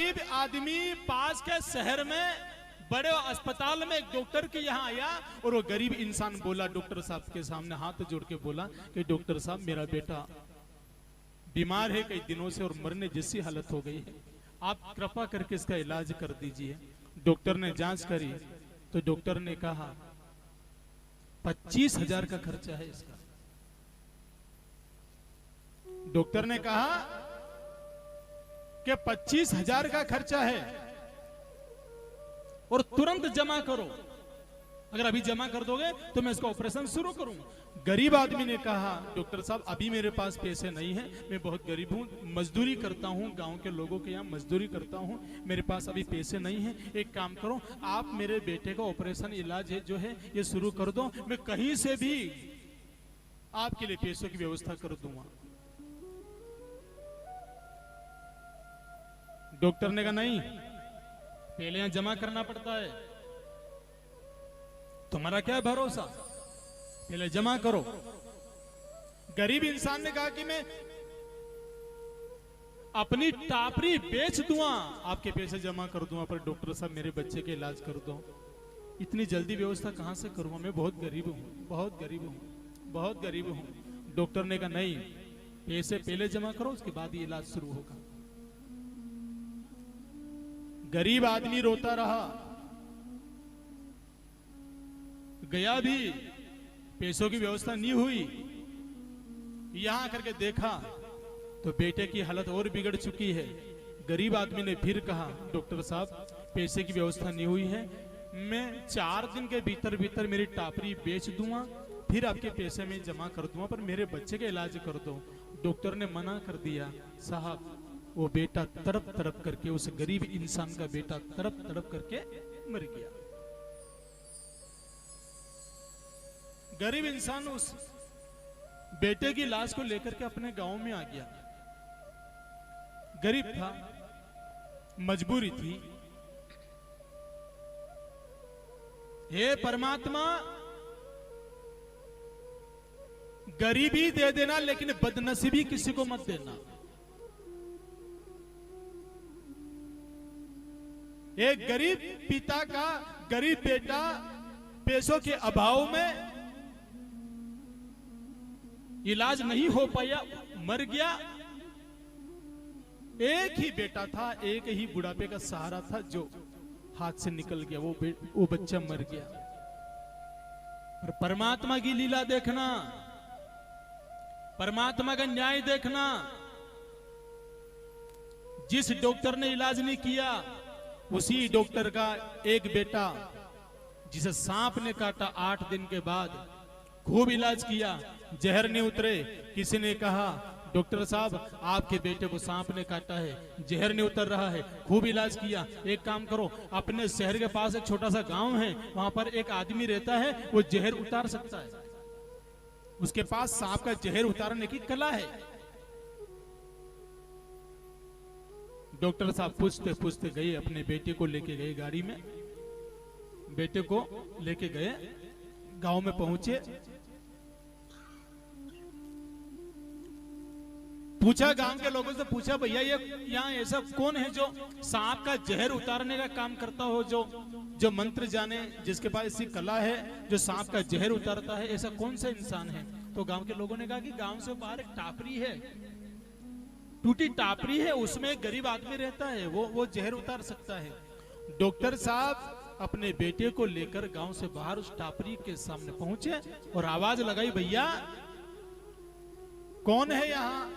गरीब आदमी पास के शहर में बड़े अस्पताल में एक डॉक्टर के यहाँ आया और वो गरीब इंसान बोला डॉक्टर साहब के सामने हाथ जोड़ के बोला कि डॉक्टर साहब मेरा बेटा बीमार है कई दिनों से और मरने जैसी हालत हो गई है, आप कृपा करके इसका इलाज कर दीजिए। डॉक्टर ने जांच करी तो डॉक्टर ने कहा 25,000 का खर्चा है इसका। डॉक्टर ने कहा कि 25,000 का खर्चा है और तुरंत जमा करो, अगर अभी जमा कर दोगे तो मैं इसका ऑपरेशन शुरू करूंगा। गरीब आदमी ने कहा डॉक्टर साहब अभी मेरे पास पैसे नहीं है, मैं बहुत गरीब हूं, मजदूरी करता हूं, गांव के लोगों के यहाँ मजदूरी करता हूं, मेरे पास अभी पैसे नहीं है। एक काम करो आप मेरे बेटे का ऑपरेशन इलाज है जो है ये शुरू कर दो, मैं कहीं से भी आपके लिए पैसों की व्यवस्था कर दूंगा। डॉक्टर ने कहा नहीं, पहले यहां जमा करना पड़ता है, तुम्हारा क्या भरोसा, पहले जमा करो। गरीब इंसान ने कहा कि मैं अपनी टापरी बेच दूंगा, आपके पैसे जमा कर दूंगा, पर डॉक्टर साहब मेरे बच्चे के इलाज कर दो। इतनी जल्दी व्यवस्था कहां से करूंगा, मैं बहुत गरीब हूं, बहुत गरीब हूं, बहुत गरीब हूं। डॉक्टर ने कहा नहीं, पैसे पहले जमा करो उसके बाद ही इलाज शुरू होगा। गरीब आदमी रोता रहा, गया भी, पैसों की व्यवस्था नहीं हुई। यहां करके देखा तो बेटे की हालत और बिगड़ चुकी है। गरीब आदमी ने फिर कहा डॉक्टर साहब पैसे की व्यवस्था नहीं हुई है, मैं 4 दिन के भीतर भीतर मेरी टापरी बेच दूंगा, फिर आपके पैसे में जमा कर दूंगा, पर मेरे बच्चे का इलाज कर दो। डॉक्टर ने मना कर दिया। साहब वो बेटा तड़प तड़प करके, उस गरीब इंसान का बेटा तड़प तड़प करके मर गया। गरीब इंसान उस बेटे की लाश को लेकर के अपने गांव में आ गया। गरीब था, मजबूरी थी। हे परमात्मा गरीबी दे देना लेकिन बदनसीबी किसी को मत देना। एक गरीब पिता का गरीब बेटा पैसों के अभाव में इलाज नहीं हो पाया, मर गया। एक ही बेटा था, एक ही बुढ़ापे का सहारा था जो हाथ से निकल गया, वो बच्चा मर गया। और परमात्मा की लीला देखना, परमात्मा का न्याय देखना। जिस डॉक्टर ने इलाज नहीं किया उसी डॉक्टर का एक बेटा जिसे सांप ने काटा 8 दिन के बाद खूब इलाज किया, जहर नहीं उतरे। किसी ने कहा डॉक्टर साहब आपके बेटे को सांप ने काटा है, जहर नहीं उतर रहा है, खूब इलाज किया। एक काम करो, अपने शहर के पास एक छोटा सा गांव है, वहां पर एक आदमी रहता है, वो जहर उतार सकता है, उसके पास सांप का जहर उतारने की कला है। डॉक्टर साहब पूछते पूछते गए, अपने बेटे को लेके गए गाड़ी में, बेटे को लेके गए, गांव में पहुंचे, पूछा गांव के लोगों से, पूछा भैया ये यहाँ ऐसा कौन है जो सांप का जहर उतारने का काम करता हो, जो मंत्र जाने, जिसके पास ऐसी कला है जो सांप का जहर उतारता है, ऐसा कौन सा इंसान है? तो गांव के लोगों ने कहा कि गांव से बाहर एक टापरी है, टूटी टापरी है, उसमें एक गरीब आदमी रहता है, वो जहर उतार सकता है। डॉक्टर साहब अपने बेटे को लेकर गांव से बाहर उस टापरी के सामने पहुंचे और आवाज लगाई, भैया कौन है यहाँ,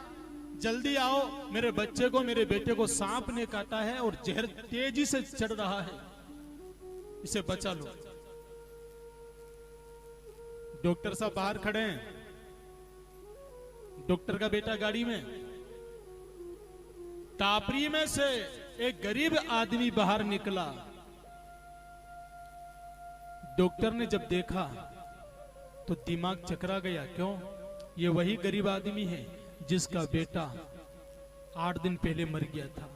जल्दी आओ, मेरे बच्चे को, मेरे बेटे को सांप ने काटा है और जहर तेजी से चढ़ रहा है, इसे बचा लो। डॉक्टर साहब बाहर खड़े हैं, डॉक्टर का बेटा गाड़ी में, टापरी में से एक गरीब आदमी बाहर निकला। डॉक्टर ने जब देखा तो दिमाग चकरा गया, क्यों? ये वही गरीब आदमी है जिसका बेटा 8 दिन पहले मर गया था,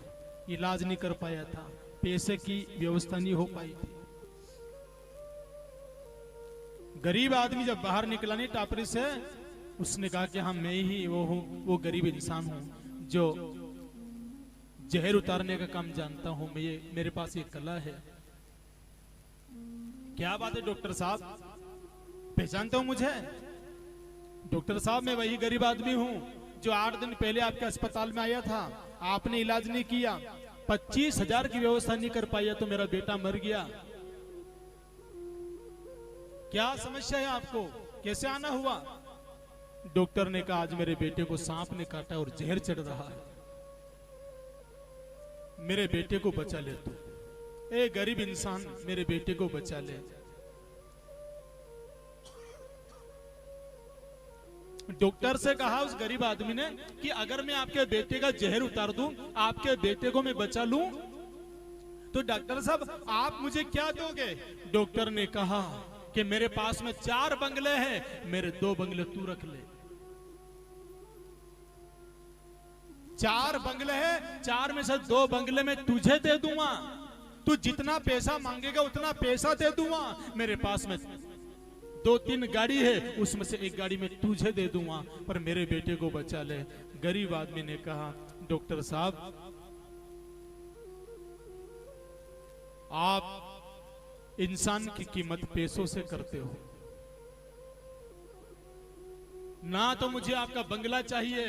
इलाज नहीं कर पाया था, पैसे की व्यवस्था नहीं हो पाई थी। गरीब आदमी जब बाहर निकला नहीं टापरी से, उसने कहा कि हाँ मैं ही वो हूं, वो गरीब इंसान हूं जो जहर उतारने का काम जानता हूं मैं, ये मेरे पास ये कला है। क्या बात है डॉक्टर साहब, पहचानते हो मुझे? डॉक्टर साहब मैं वही गरीब आदमी हूं जो 8 दिन पहले आपके अस्पताल में आया था, आपने इलाज नहीं किया, 25,000 की व्यवस्था नहीं कर पाया तो मेरा बेटा मर गया। क्या समस्या है आपको, कैसे आना हुआ? डॉक्टर ने कहा आज मेरे बेटे को सांप ने काटा और जहर चढ़ रहा है, मेरे बेटे को बचा ले तू। ए गरीब इंसान, मेरे बेटे को बचा ले। डॉक्टर से कहा उस गरीब आदमी ने कि अगर मैं आपके बेटे का जहर उतार दूं, आपके बेटे को मैं बचा लूं, तो डॉक्टर साहब आप मुझे क्या दोगे? डॉक्टर ने कहा कि मेरे पास में 4 बंगले हैं, मेरे 2 बंगले तू रख ले। 4 बंगले हैं, 4 में से 2 बंगले में तुझे दे दूंगा, तू जितना पैसा मांगेगा उतना पैसा दे दूंगा। मेरे पास में 2-3 गाड़ी है, उसमें से 1 गाड़ी में तुझे दे दूंगा, पर मेरे बेटे को बचा ले। गरीब आदमी ने कहा डॉक्टर साहब आप इंसान की कीमत पैसों से करते हो ना, तो मुझे आपका बंगला चाहिए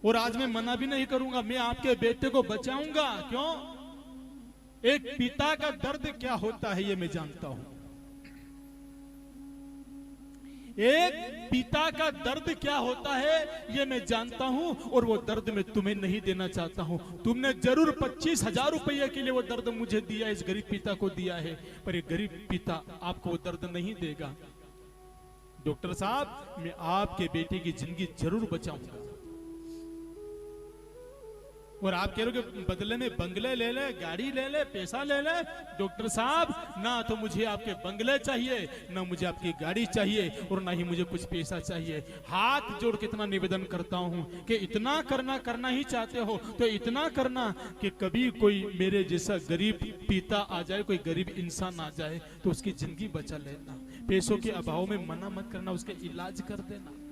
और आज मैं मना भी नहीं करूंगा, मैं आपके बेटे को बचाऊंगा। क्यों? एक पिता का दर्द क्या होता है ये मैं जानता हूं, एक पिता का दर्द क्या होता है ये मैं जानता हूं, और वो दर्द मैं तुम्हें नहीं देना चाहता हूं। तुमने जरूर 25,000 रुपये के लिए वो दर्द मुझे दिया, इस गरीब पिता को दिया है, पर ये गरीब पिता आपको वो दर्द नहीं देगा। डॉक्टर साहब मैं आपके बेटे की जिंदगी जरूर बचाऊंगा, और आप कह रहे हो कि बदले में बंगले ले ले, गाड़ी ले ले, पैसा ले ले। डॉक्टर साहब ना तो मुझे आपके बंगले चाहिए, ना मुझे आपकी गाड़ी चाहिए, और ना ही मुझे कुछ पैसा चाहिए। हाथ जोड़ के इतना निवेदन करता हूं कि इतना करना ही चाहते हो तो इतना करना कि कभी कोई मेरे जैसा गरीब पिता आ जाए, कोई गरीब इंसान आ जाए तो उसकी जिंदगी बचा लेना। पैसों के अभाव में मना मत करना, उसका इलाज कर देना।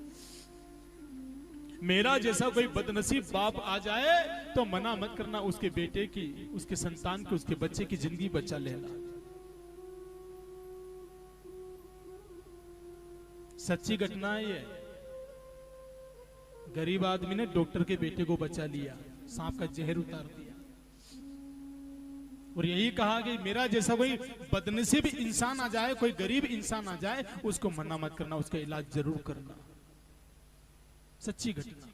मेरा जैसा कोई बदनसीब बाप आ जाए तो मना मत करना, उसके बेटे की, उसके संतान की, उसके बच्चे की जिंदगी बचा लेना। सच्ची घटना है ये। गरीब आदमी ने डॉक्टर के बेटे को बचा लिया, सांप का जहर उतार दिया, और यही कहा कि मेरा जैसा कोई बदनसीब इंसान आ जाए, कोई गरीब इंसान आ जाए, उसको मना मत करना, उसका इलाज जरूर करना। सच्ची घटना।